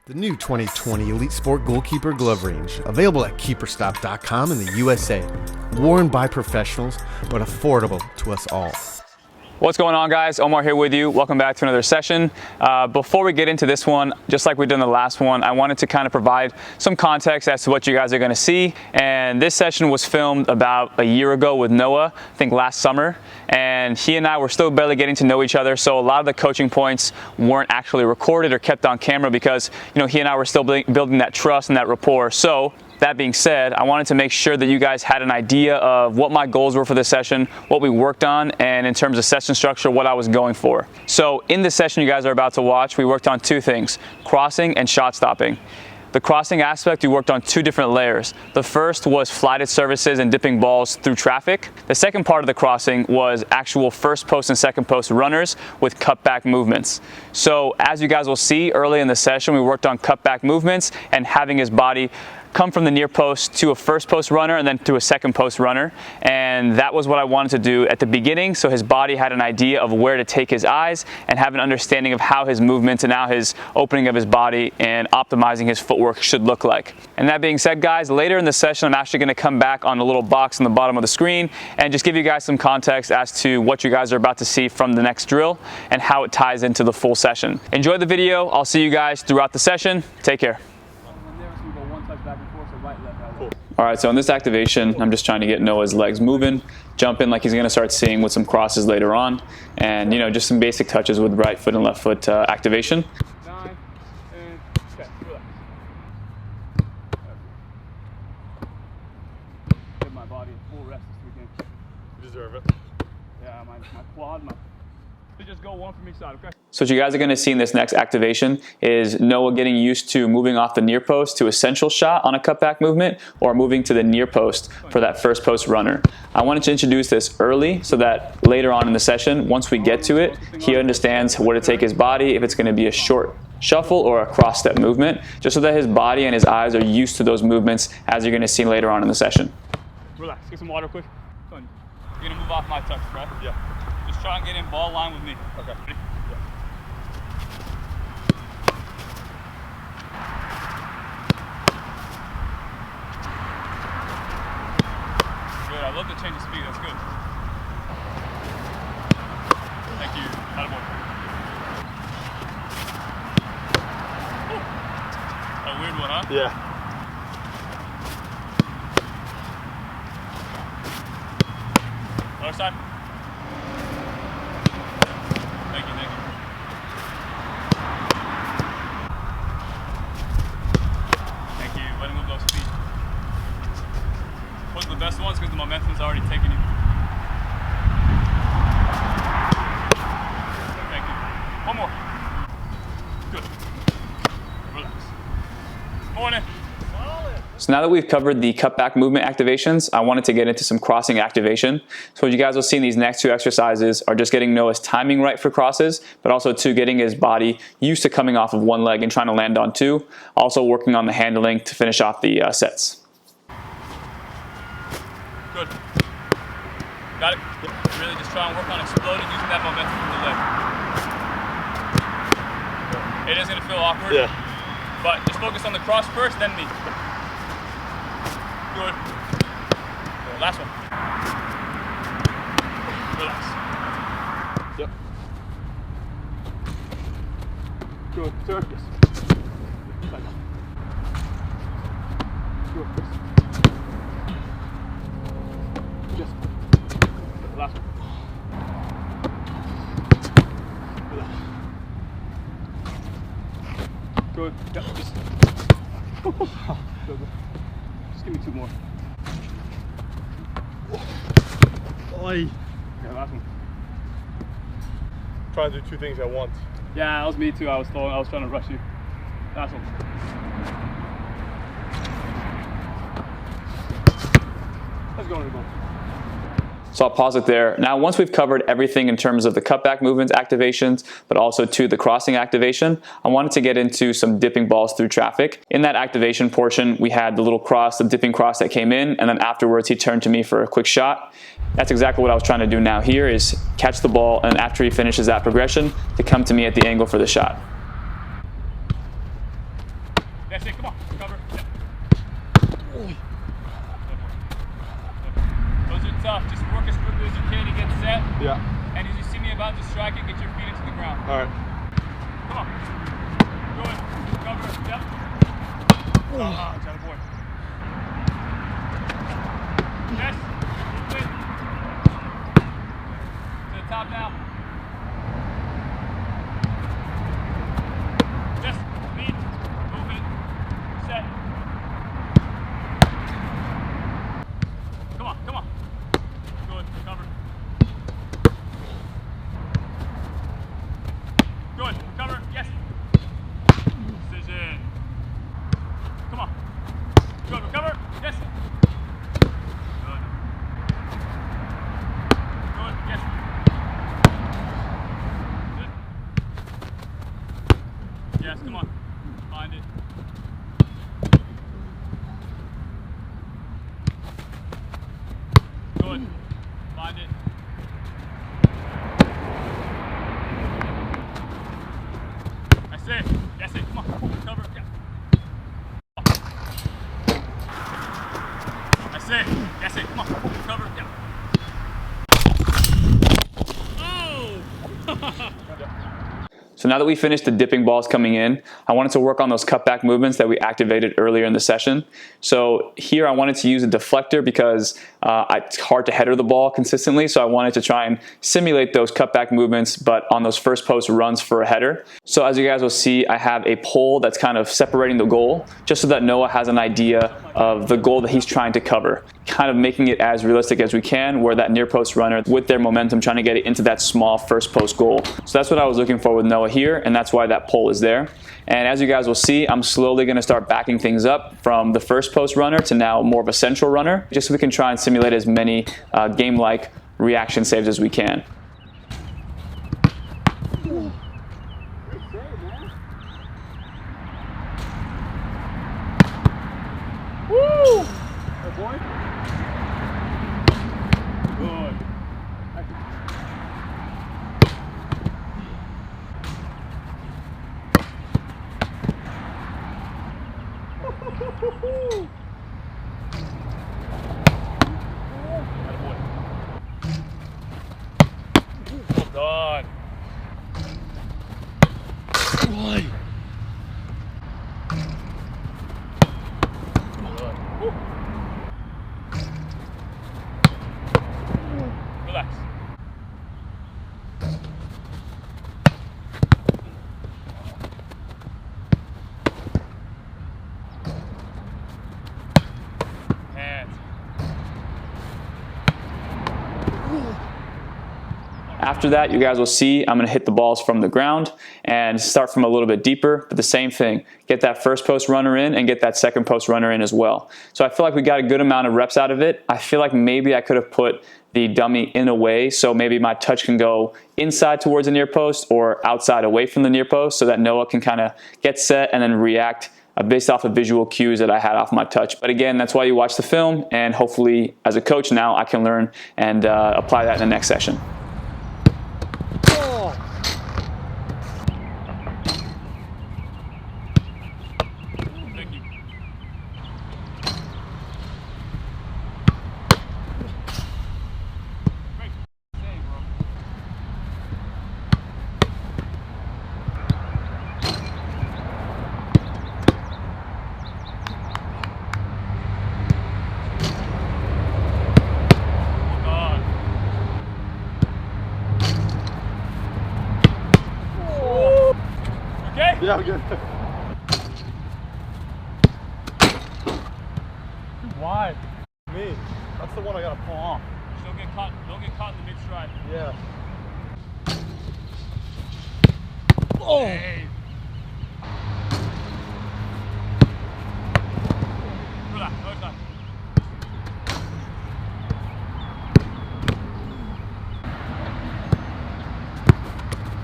The new 2020 Elite Sport Goalkeeper Glove Range, available at keeperstop.com in the USA. Worn by professionals, but affordable to us all. What's going on, guys? Omar here with you. Welcome back to another session. Before we get into this one, just like we did in the last one, I wanted to kind of provide some context as to what you guys are going to see. And this session was filmed about a year ago with Noah, I think last summer. And he and I were still barely getting to know each other, so a lot of the coaching points weren't actually recorded or kept on camera because, he and I were still building that trust and that rapport. So that being said, I wanted to make sure that you guys had an idea of what my goals were for this session, what we worked on, and in terms of session structure, what I was going for. So in this session you guys are about to watch, we worked on two things: crossing and shot stopping. The crossing aspect, we worked on two different layers. The first was flighted services and dipping balls through traffic. The second part of the crossing was actual first post and second post runners with cutback movements. So as you guys will see early in the session, we worked on cutback movements and having his body come from the near post to a first post runner and then to a second post runner. And that was what I wanted to do at the beginning, so his body had an idea of where to take his eyes and have an understanding of how his movements and how his opening of his body and optimizing his footwork should look like. And that being said, guys, later in the session I'm actually going to come back on a little box on the bottom of the screen and just give you guys some context as to what you guys are about to see from the next drill and how it ties into the full session. Enjoy the video. I'll see you guys throughout the session. Take care. All right, so in this activation, I'm just trying to get Noah's legs moving, jumping like he's going to start seeing with some crosses later on, and just some basic touches with right foot and left foot activation. 9 and 10. Relax. Give my body a full rest this weekend. You deserve it. Yeah, my quad, to just go one from each side, okay? So what you guys are going to see in this next activation is Noah getting used to moving off the near post to a central shot on a cutback movement, or moving to the near post for that first post runner. I wanted to introduce this early so that later on in the session, once we get to it, he understands where to take his body, if it's going to be a short shuffle or a cross step movement, just so that his body and his eyes are used to those movements as you're going to see later on in the session. Relax, get some water quick. You're going to move off my touch, right? Yeah. Just try and get in ball line with me. Okay. Ready? Good, I love the change of speed, that's good. Thank you, attaboy. A weird one, huh? Yeah. Other side. Thank you, thank you. Thank you, way to move those feet. Those are the best ones because the momentum's already taken you. Thank you. One more. Good. Relax. Morning. So now that we've covered the cutback movement activations, I wanted to get into some crossing activation. So what you guys will see in these next two exercises are just getting Noah's timing right for crosses, but also getting his body used to coming off of one leg and trying to land on two. Also working on the handling to finish off the sets. Good. Got it? Yep. Really just try and work on exploding using that momentum from the leg. It is going to feel awkward. Yeah. But just focus on the cross first, then me. Good. Last one. Relax. Yep. Good. Turn. Yes. Good. Just. Last one. Relax. Good. Yep. Just. Good. Just give me two more. Oi. Yeah, last one. Trying to do two things at once. Yeah, that was me too. I was trying to rush you. Last one. Let's go to the goal. So I'll pause it there. Now, once we've covered everything in terms of the cutback movements activations, but also to the crossing activation, I wanted to get into some dipping balls through traffic. In that activation portion, we had the little cross, the dipping cross that came in, and then afterwards he turned to me for a quick shot. That's exactly what I was trying to do now here, is catch the ball, and after he finishes that progression, to come to me at the angle for the shot. That's it, come on, cover. Yeah. Those are tough. Just work as quickly as you can to get set. Yeah. And as you see me about to strike it, get your feet into the ground. All right. Come on. Good. Cover. Yep. Ah, atta boy. Yes. Good. To the top now. Yes. Lead. Move it. Set. Come on. Come on. Good. Cover. Good. Cover. Yes. Decision. Come on. Good. Recover. Yes. Good. Good. Yes. Good. Yes. Come on. Find it. Good. Find it. That's it. That's it. Come on. Cover. Yeah. That's it. That's it. Come on. Cover. Yeah. Oh! So now that we finished the dipping balls coming in, I wanted to work on those cutback movements that we activated earlier in the session. So here I wanted to use a deflector because it's hard to header the ball consistently. So I wanted to try and simulate those cutback movements, but on those first post runs for a header. So as you guys will see, I have a pole that's kind of separating the goal, just so that Noah has an idea of the goal that he's trying to cover, kind of making it as realistic as we can, where that near post runner with their momentum trying to get it into that small first post goal. So that's what I was looking for with Noah here, and that's why that pole is there. And as you guys will see, I'm slowly going to start backing things up from the first post runner to now more of a central runner, just so we can try and simulate as many game-like reaction saves as we can. Woo! Good boy. Good. Well done. Boy. Relax. Hands. After that, you guys will see I'm going to hit the balls from the ground and start from a little bit deeper, but the same thing. Get that first post runner in and get that second post runner in as well. So I feel like we got a good amount of reps out of it. I feel like maybe I could have put the dummy in a way, so maybe my touch can go inside towards the near post or outside away from the near post, so that Noah can kind of get set and then react based off of visual cues that I had off my touch. But again, that's why you watch the film, and hopefully as a coach now I can learn and apply that in the next session. Thank you. Great save, bro. Okay? Yeah, I'm good. Too wide. Me. That's the one I gotta pull off. Just don't get caught in the mid stride. Yeah. Oh! Hey. Relax, no, it's not.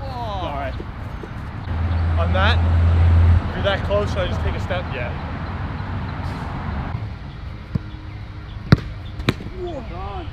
All right. On that, if you're that close, should I just take a step? Yeah. Well done.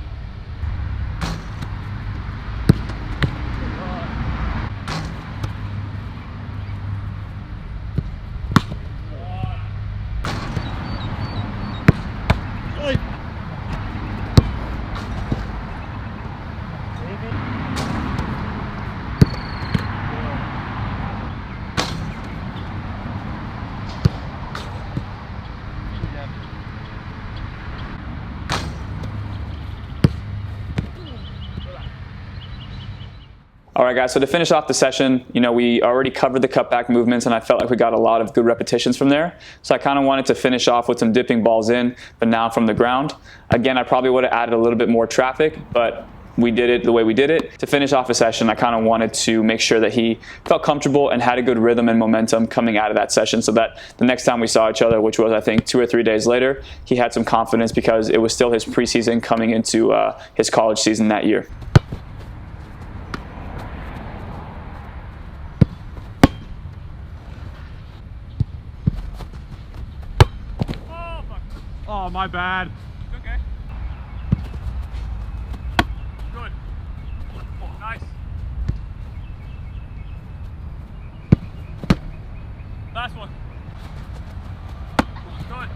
All right, guys, so to finish off the session, we already covered the cutback movements, and I felt like we got a lot of good repetitions from there. So I kind of wanted to finish off with some dipping balls in, but now from the ground. Again, I probably would have added a little bit more traffic, but we did it the way we did it. To finish off a session, I kind of wanted to make sure that he felt comfortable and had a good rhythm and momentum coming out of that session, so that the next time we saw each other, which was I think 2 or 3 days later, he had some confidence because it was still his preseason coming into his college season that year. Oh, my bad. Okay. Good. Oh, nice. Last one. Good.